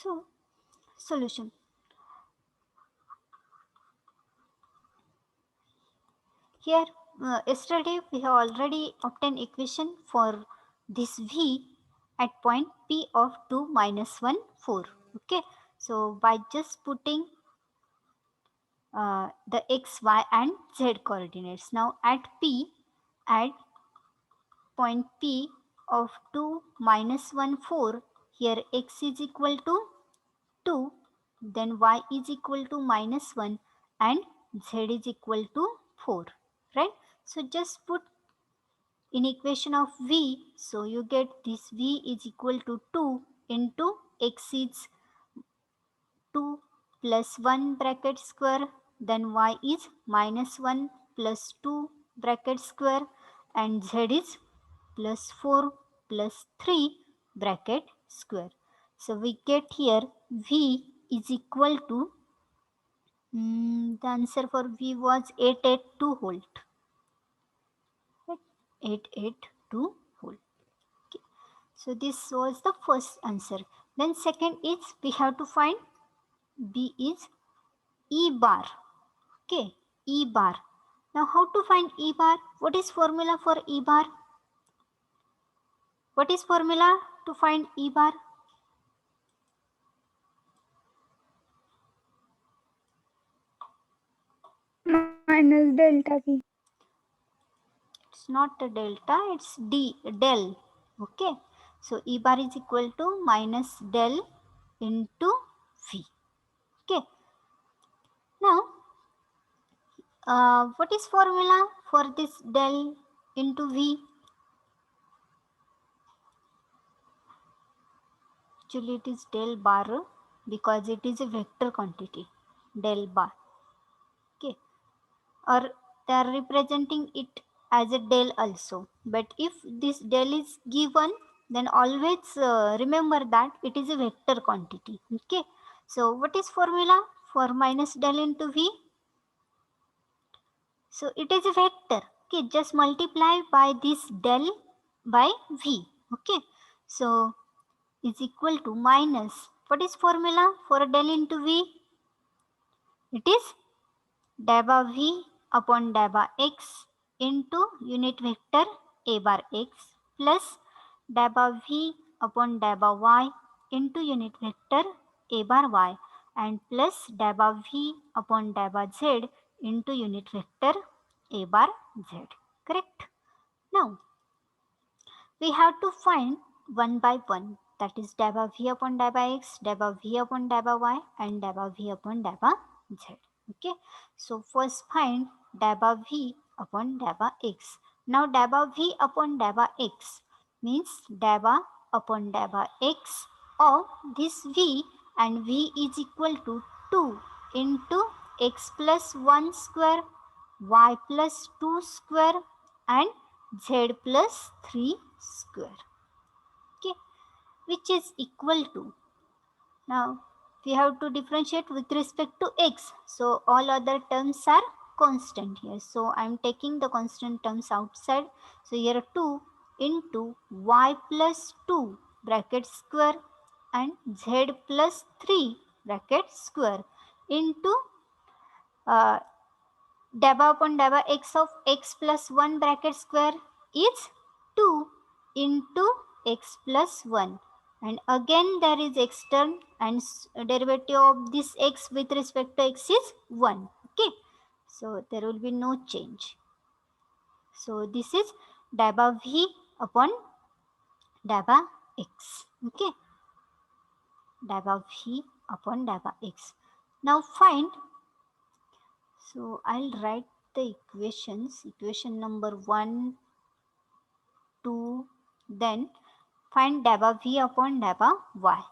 So solution. Here, yesterday we have already obtained equation for this v at point P of 2 minus 1, 4. Okay, so by just putting the x, y and z coordinates. Now at P, at point P of 2 minus 1, 4, here x is equal to 2, then y is equal to minus 1 and z is equal to 4, right? So just put in equation of v, so you get this v is equal to 2 into x is 2 plus 1 bracket square, then y is minus 1 plus 2 bracket square, and z is plus 4 plus 3 bracket square. So we get here v is equal to, the answer for v was 882 volt. Right? 882 volt. Okay. So this was the first answer. Then second is we have to find b is E bar. Okay, E bar. Now how to find E bar? What is formula for E bar? What is formula to find E bar? minus delta V. It's not a delta, it's del. Okay, so E bar is equal to minus del into V. Okay, now what is formula for this del into V? Actually it is del bar because it is a vector quantity, del bar. Okay, or they are representing it as a del also. But if this del is given, then always remember that it is a vector quantity. Okay, so what is formula for minus del into V? So it is a vector. Okay, just multiply by this del by V. Okay, so is equal to minus, what is formula for del into V? It is daba V upon daba X into unit vector A bar X plus daba V upon daba Y into unit vector A bar Y and plus daba V upon daba Z into unit vector A bar Z. Correct? Now, we have to find one by one, that is daba V upon daba X, daba V upon daba Y and daba V upon daba Z. Okay, so first find daba V upon daba X. Now daba V upon daba X means daba upon daba X of this V, and V is equal to 2 into X plus 1 square, Y plus 2 square and Z plus 3 square. Okay, which is equal to, now we have to differentiate with respect to x, so all other terms are constant here, so I am taking the constant terms outside. So here 2 into y plus 2 bracket square and z plus 3 bracket square into uh, daba upon daba x of x plus 1 bracket square is 2 into x plus 1, and again there is x term and derivative of this x with respect to x is 1. Okay, so there will be no change. So this is daba v upon daba x. Okay, daba v upon daba x. Now find, so I'll write the equations, equation number 1, 2, then find daba v upon daba y.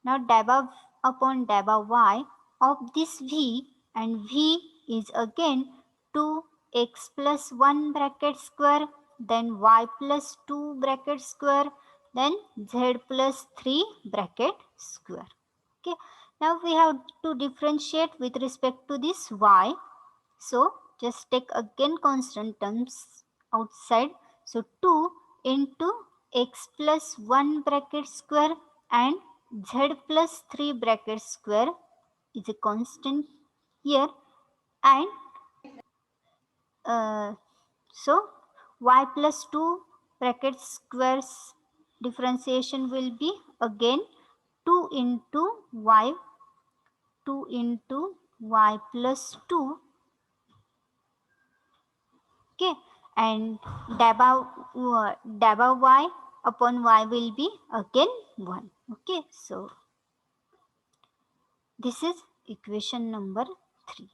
Now daba upon daba y of this v, and v is again 2x plus 1 bracket square, then y plus 2 bracket square, then z plus 3 bracket square. Okay, now we have to differentiate with respect to this y. So just take again constant terms outside. So 2 into x plus 1 bracket square and z plus 3 bracket square is a constant here, and so y plus 2 bracket squares differentiation will be again 2 into y, 2 into y plus 2, okay, and daba y upon y will be again 1, okay. So this is equation number 3.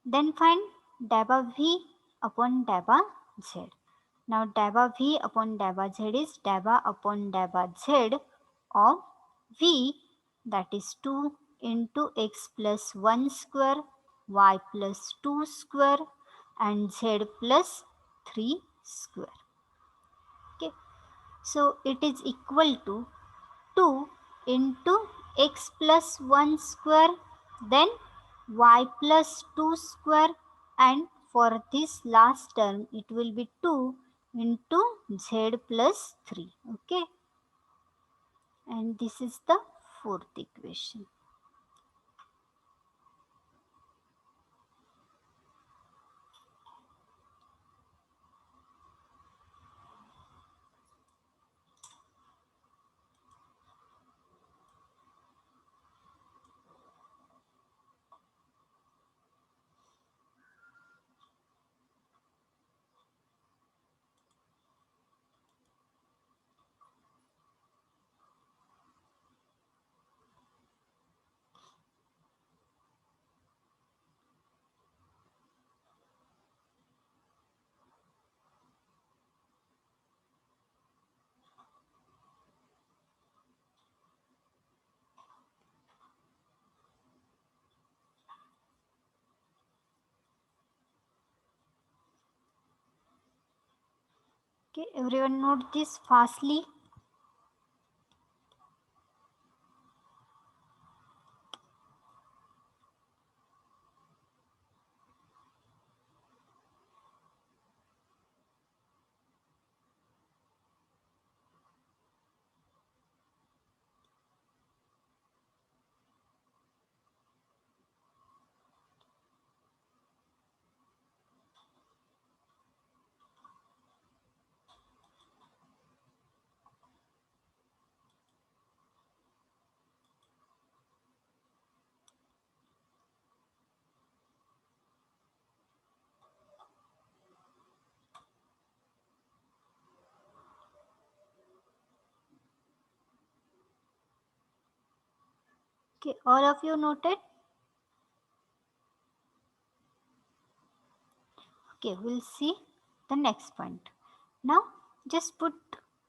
Then find daba v upon daba z. Now daba v upon daba z is daba upon daba z of v, that is 2 into x plus 1 square, y plus 2 square, and z plus 3 square. Okay, so it is equal to 2 into x plus 1 square, then y plus 2 square, and for this last term it will be 2 into z plus 3, okay, and this is the fourth equation. Okay, everyone note this fastly. Okay, all of you noted. Okay, we'll see the next point. Now just put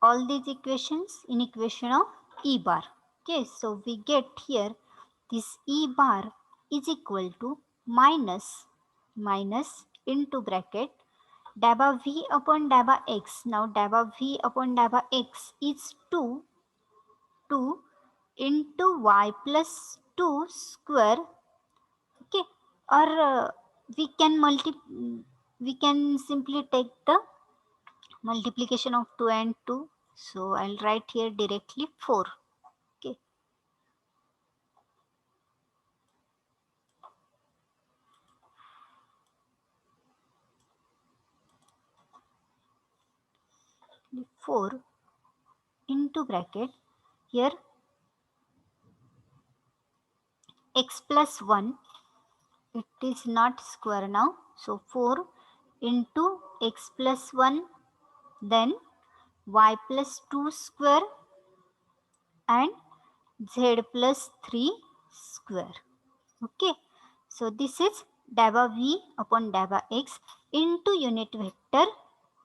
all these equations in equation of E bar. Okay, so we get here this E bar is equal to minus into bracket daba v upon daba x. Now daba v upon daba x is 2 into y plus 2 square, okay, or we can simply take the multiplication of 2 and 2, so I'll write here directly 4, okay. The 4 into bracket here x plus 1, it is not square now, so 4 into x plus 1, then y plus 2 square and z plus 3 square, okay. So this is daba v upon daba x into unit vector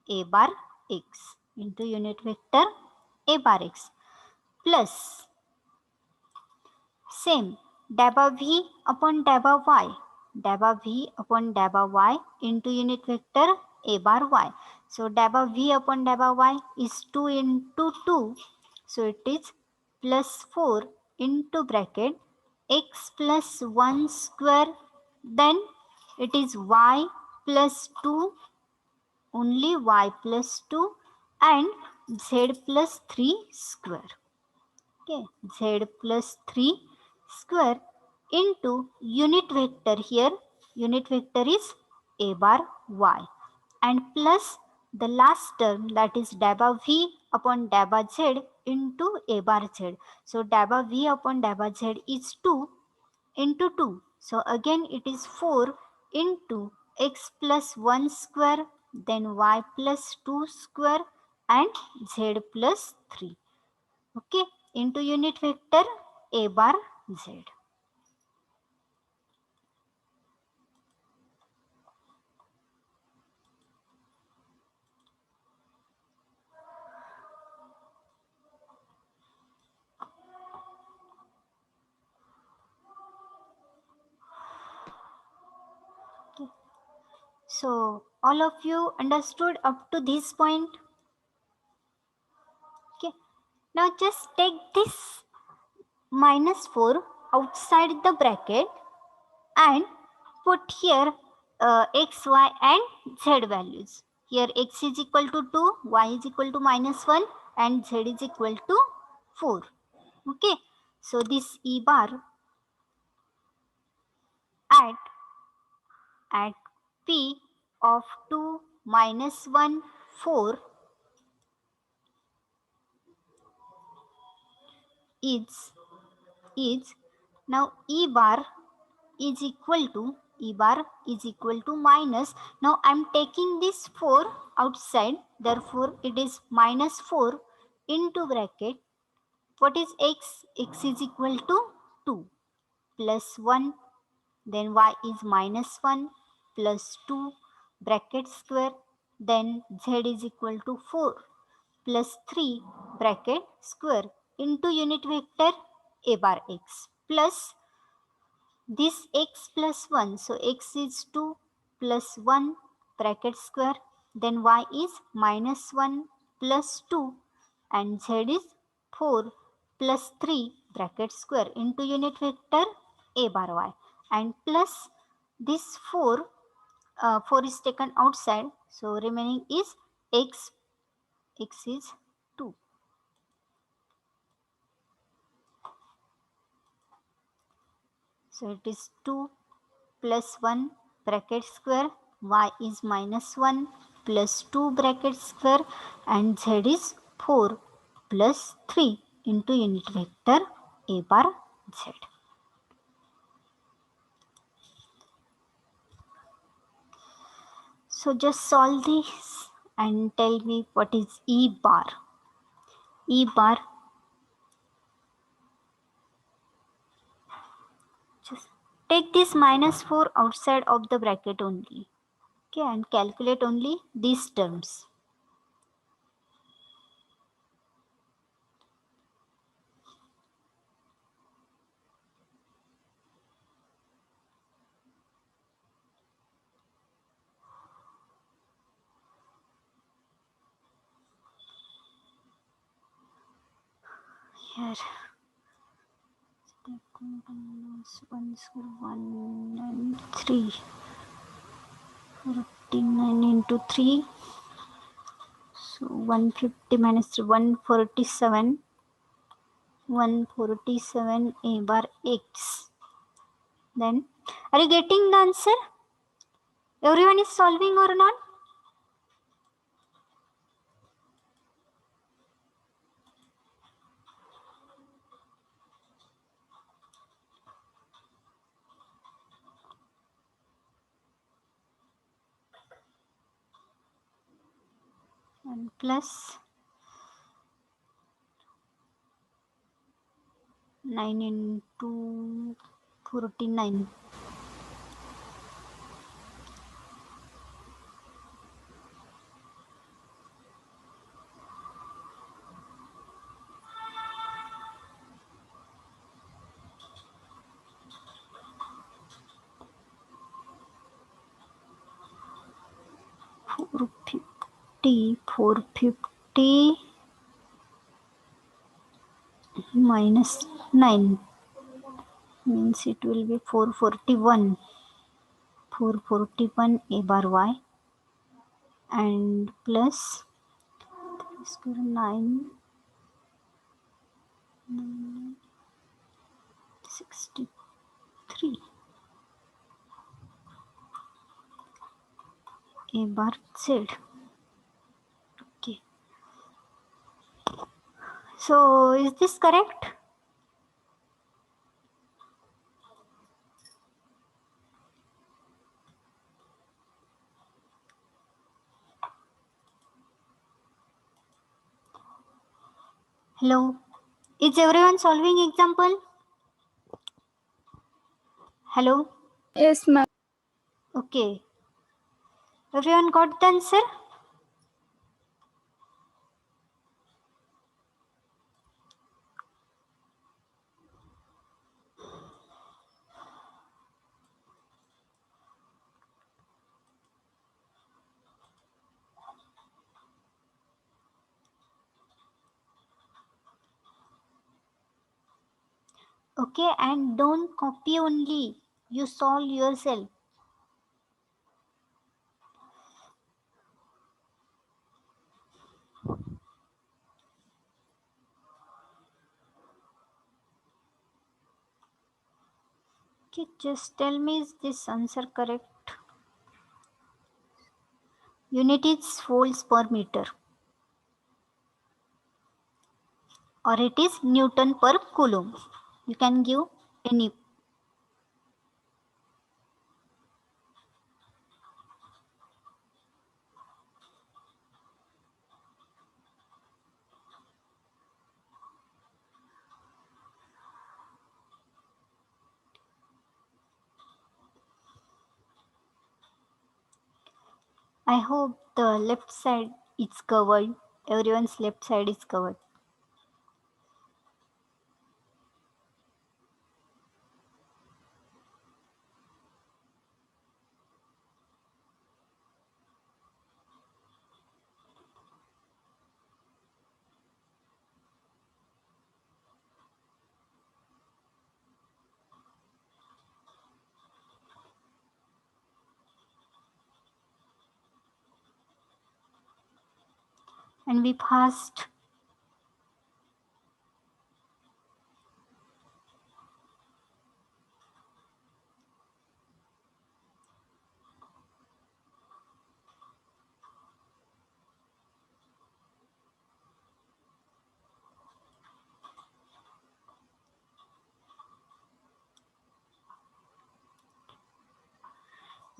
a bar x, into unit vector a bar x, plus same daba v upon daba y, daba v upon daba y into unit vector a bar y. So daba v upon daba y is 2 into 2, so it is plus 4 into bracket x plus 1 square, then it is y plus 2, only y plus 2, and z plus 3 square, Okay, z plus 3 square into unit vector. Here unit vector is a bar y, and plus the last term, that is dabba v upon dabba z into a bar z. So dabba v upon dabba z is 2 into 2. So again it is 4 into x plus 1 square, then y plus 2 square, and z plus 3. Okay, into unit vector a bar z. Okay. So all of you understood up to this point? Okay. Now just take this minus 4 outside the bracket and put here x, y and z values. Here x is equal to 2, y is equal to minus 1 and z is equal to 4. Okay. So this e bar at p of 2 minus 1 4 is now e bar is equal to minus. Now I'm taking this 4 outside, therefore it is minus 4 into bracket. What is x? X is equal to 2 plus 1, then y is minus 1 plus 2 bracket square, then z is equal to 4 plus 3 bracket square into unit vector a bar x plus this x plus 1. So x is 2 plus 1 bracket square, then y is minus 1 plus 2 and z is 4 plus 3 bracket square into unit vector a bar y, and plus this 4, 4 is taken outside, so remaining is x is 2. So it is 2 plus 1 bracket square, y is minus 1 plus 2 bracket square, and z is 4 plus 3 into unit vector a bar z. So just solve this and tell me what is e bar. E bar, just take this minus 4 outside of the bracket only. Okay, and calculate only these terms. Here, one square 193, 49 into 3. So 150 minus 147. 147 a bar x. Then, are you getting the answer? Everyone is solving or not? And plus 9 into 49. Four fifty minus 9 means it will be 441. 441 a bar y and plus square 9 63 a bar z. Okay. So is this correct? Hello. Is everyone solving example? Hello. Yes, ma'am. Okay. Everyone got the answer? Okay, and don't copy only. You solve yourself. Okay, just tell me, is this answer correct? Unit is volts per meter, or it is Newton per Coulomb. You can give any. I hope the left side is covered. Everyone's left side is covered. And we passed.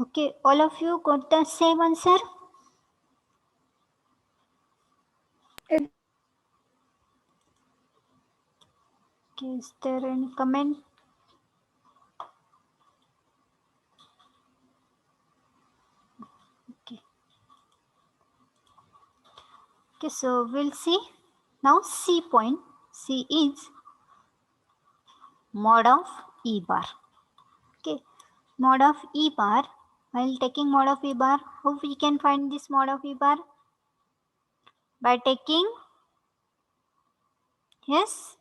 Okay, all of you got the same answer? Yes. Okay, is there any comment? Okay. Okay, so we'll see. Now C point. C is mod of E bar. Okay, mod of E bar. While taking mod of E bar, how we can find this mod of E bar? By taking, yes,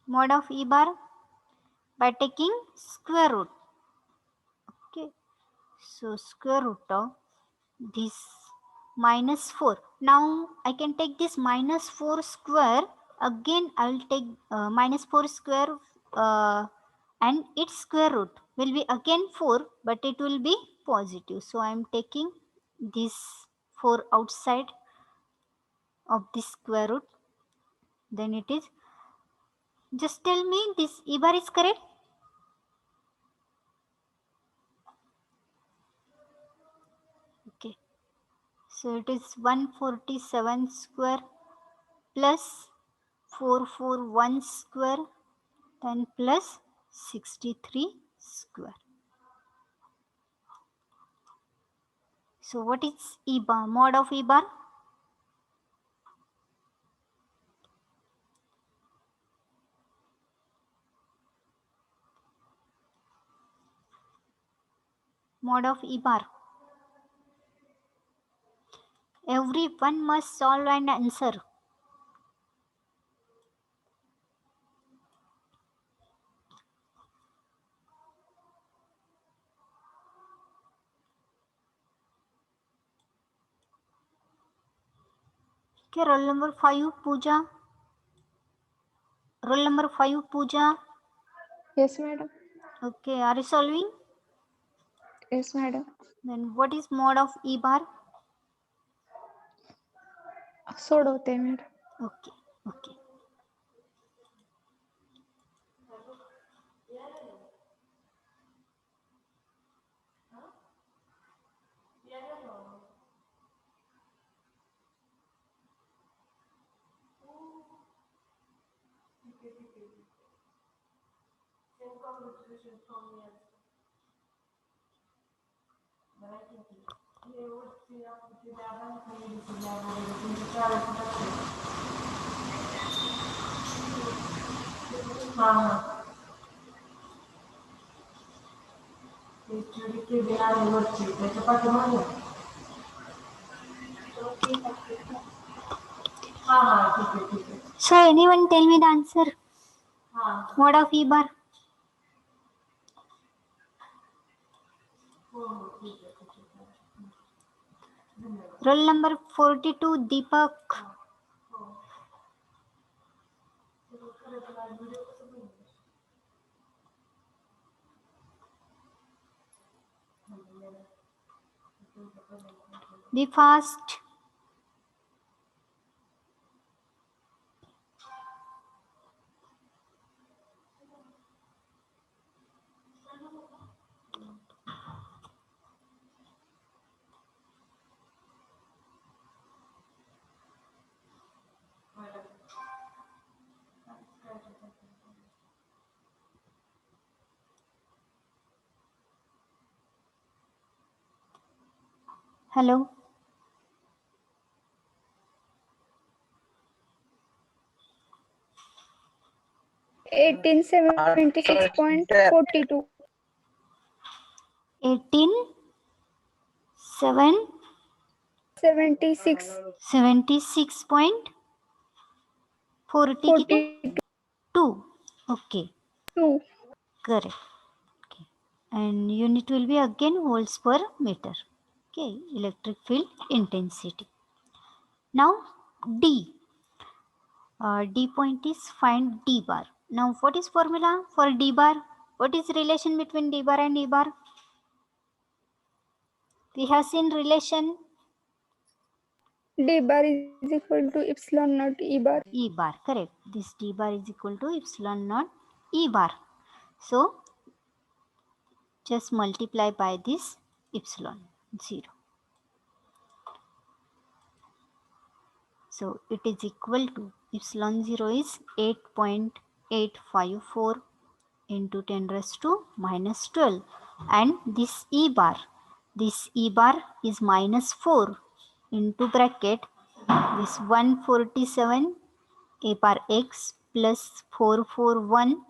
mod of E bar by taking square root. Okay, so square root of this minus 4. Now I can take this minus 4 square. Again I will take minus 4 square and its square root will be again 4, but it will be positive. So I am taking this 4 outside of this square root. Then it is, just tell me this E bar is correct? Okay. So it is 147 square plus 441 square then plus 63 square. So what is E bar? Mod of E bar? Mod of E bar. Everyone must solve and answer. Okay, roll number 5, Pooja. Roll number 5, Pooja. Yes, madam. Okay, are you solving? Yes, madam. Then what is mod of E bar? सोडवते madam. Okay, okay. So anyone tell me the answer? Mod of E bar? Roll number 42, Deepak. Be fast. Hello. Eighteen 76.42. 18, 7, 76. 76.40 2. Okay, 42. correct. Okay. And unit will be again volts per meter. Okay, electric field intensity. Now D. D point is find D bar. Now what is formula for D bar? What is relation between D bar and E bar? We have seen relation D bar is equal to epsilon naught E bar. E bar, correct. This D bar is equal to epsilon naught E bar. So just multiply by this epsilon 0. So it is equal to epsilon 0 is 8.854 into 10 raised to minus 12, and this E bar is minus 4 into bracket this 147 A bar X plus 441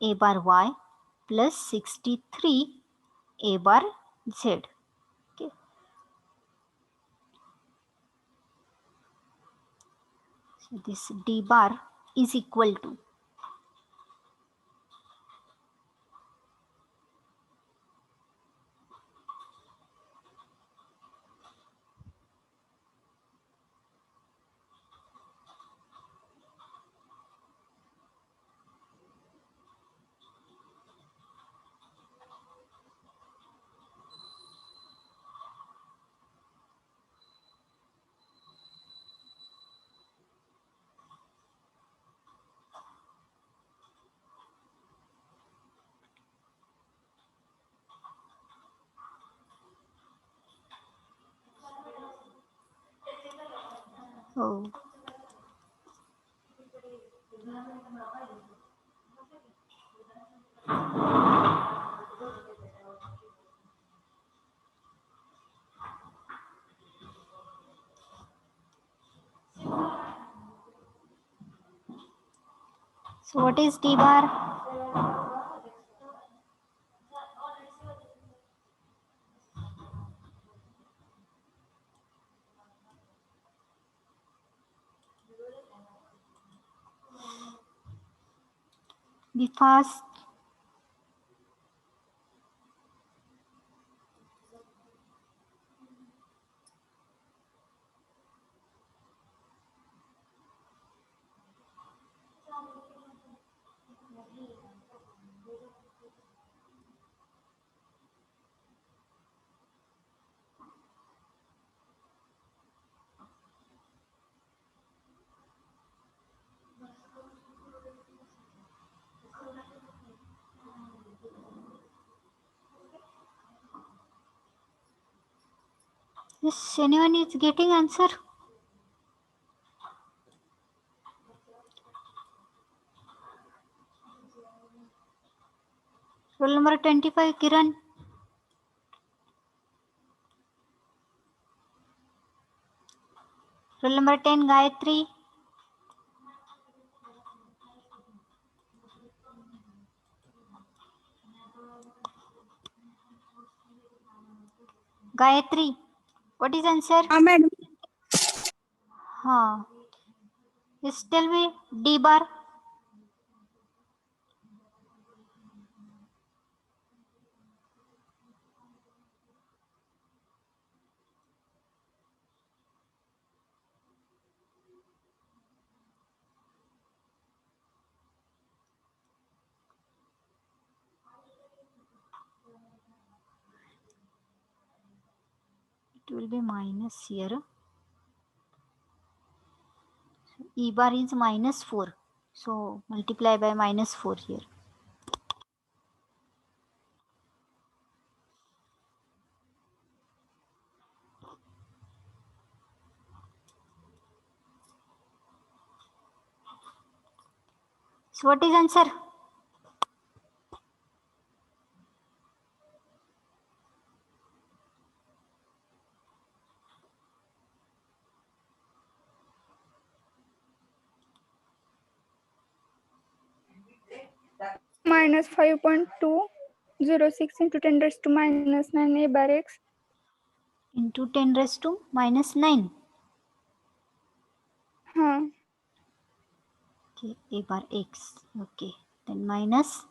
A bar Y plus 63 A bar Z. Okay. So this D bar is equal to oh. So what is D bar? Be fast. Yes, anyone is getting answer? Roll number 25, Kiran. Roll number 10, Gayatri. Gayatri, what is answer? Madam. Huh. Yes, tell me, D bar. It will be minus here. E bar is minus 4. So multiply by minus 4 here. So what is answer? Minus 5.206 into 10 raised to minus 9 a bar x. Into 10 raised to minus 9. Huh. Okay, a bar x. Okay, then minus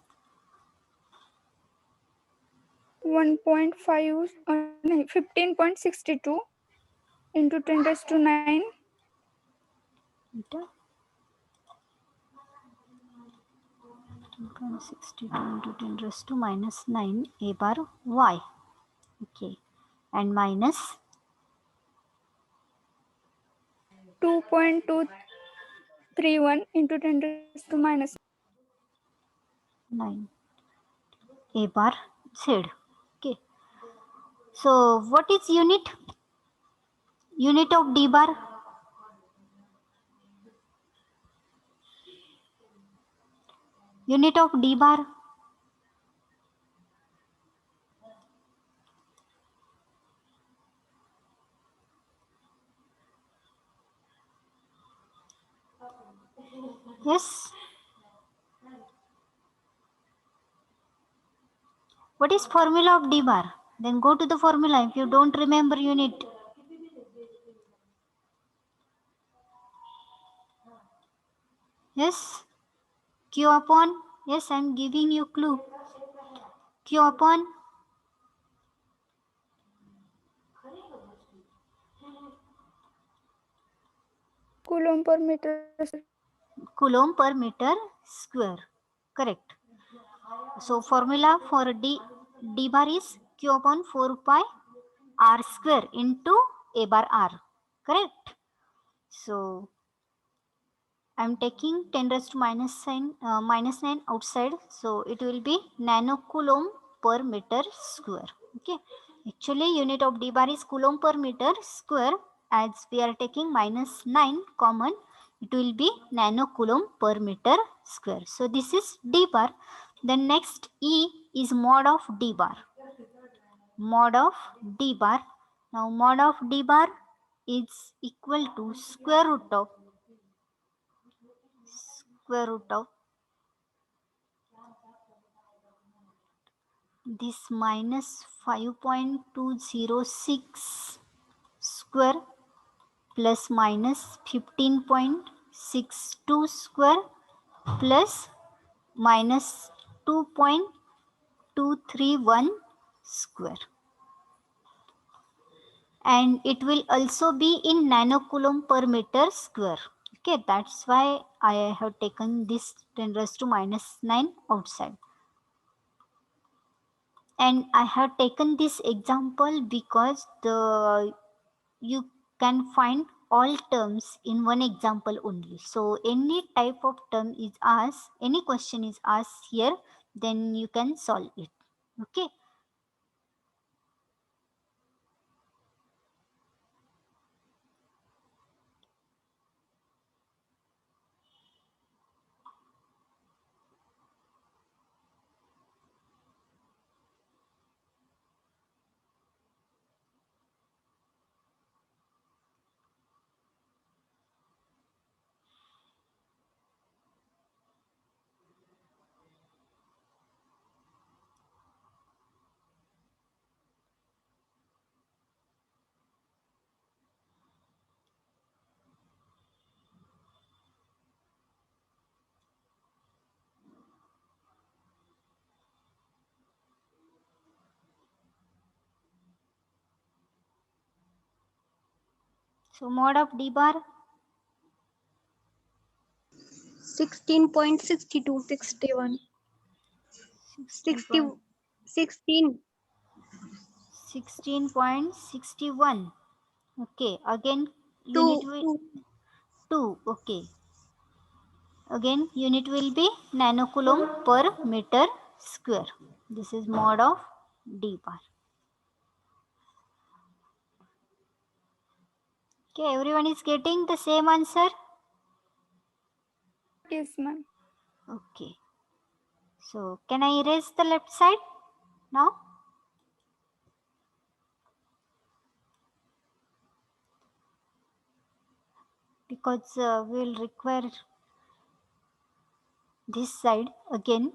15.62 into 10 raised to 9. into 10.62 into 10 raised to minus 9 a bar y. Okay, and minus 2.231 into 10 raised to minus 9 a bar z. Okay, so what is unit? Unit of d bar? Unit of d bar? Yes. What is formula of d bar? Then go to the formula if you don't remember unit. Yes. Q upon. Yes, I am giving you clue. Q upon coulomb per meter. coulomb per meter square. Correct. So formula for d bar is Q upon 4 pi r square into a bar r. Correct. So I am taking 10 raised to minus 9 outside. So it will be nanocoulomb per meter square. Okay. Actually unit of d bar is coulomb per meter square. As we are taking minus 9 common, it will be nanocoulomb per meter square. So this is d bar. Then next E is mod of d bar. Mod of d bar. Now mod of d bar is equal to square root of this minus 5.206 square plus minus 15.62 square plus minus 2.231 square, and it will also be in nanocoulomb per meter square. Okay, that's why I have taken this 10 raised to minus 9 outside. And I have taken this example because you can find all terms in one example only. So any type of term is asked, any question is asked here, then you can solve it. Okay. So mod of d bar 16.62. 61. 60, 16. 16.61. Okay, again unit 2. will 2. Okay, again unit will be nanocoulomb per meter square. This is mod of d bar. Okay, everyone is getting the same answer? Yes, ma'am. Okay, so can I erase the left side now? Because we'll require this side again.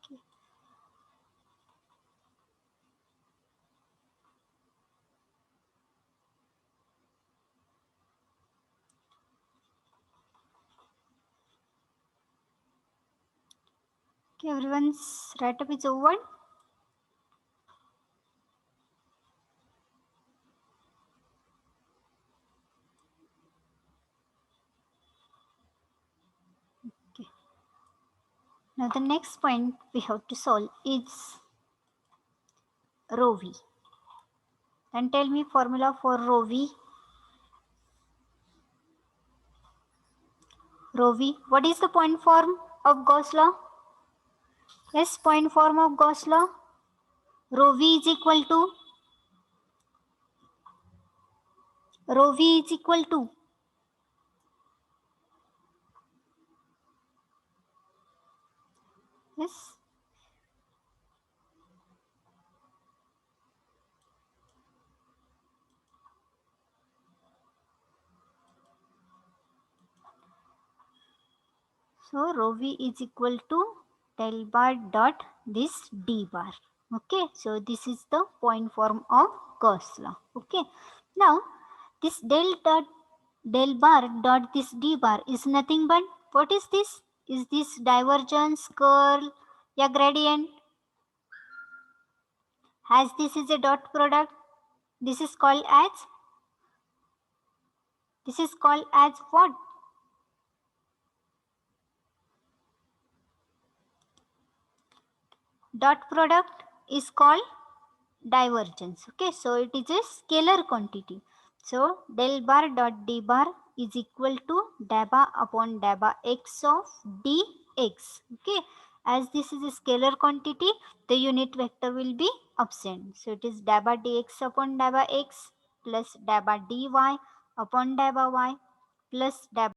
Okay. Okay, everyone's write-up is over. Okay. Now the next point we have to solve is rho v. Then tell me formula for rho v. Rho v. What is the point form of Gauss law? Yes, point form of Gauss law. Rho v is equal to yes. So rho v is equal to del bar dot this d bar. Okay, so this is the point form of Gauss law. Okay, now this del bar dot this d bar is nothing but, what is this? Is this divergence, curl, या gradient? As this is a dot product, this is called as what? Dot product is called divergence. Okay, so it is a scalar quantity. So del bar dot d bar is equal to dabba upon dabba x of dx. Okay, as this is a scalar quantity, the unit vector will be absent. So it is dabba dx upon dabba x plus dabba dy upon dabba y plus dabba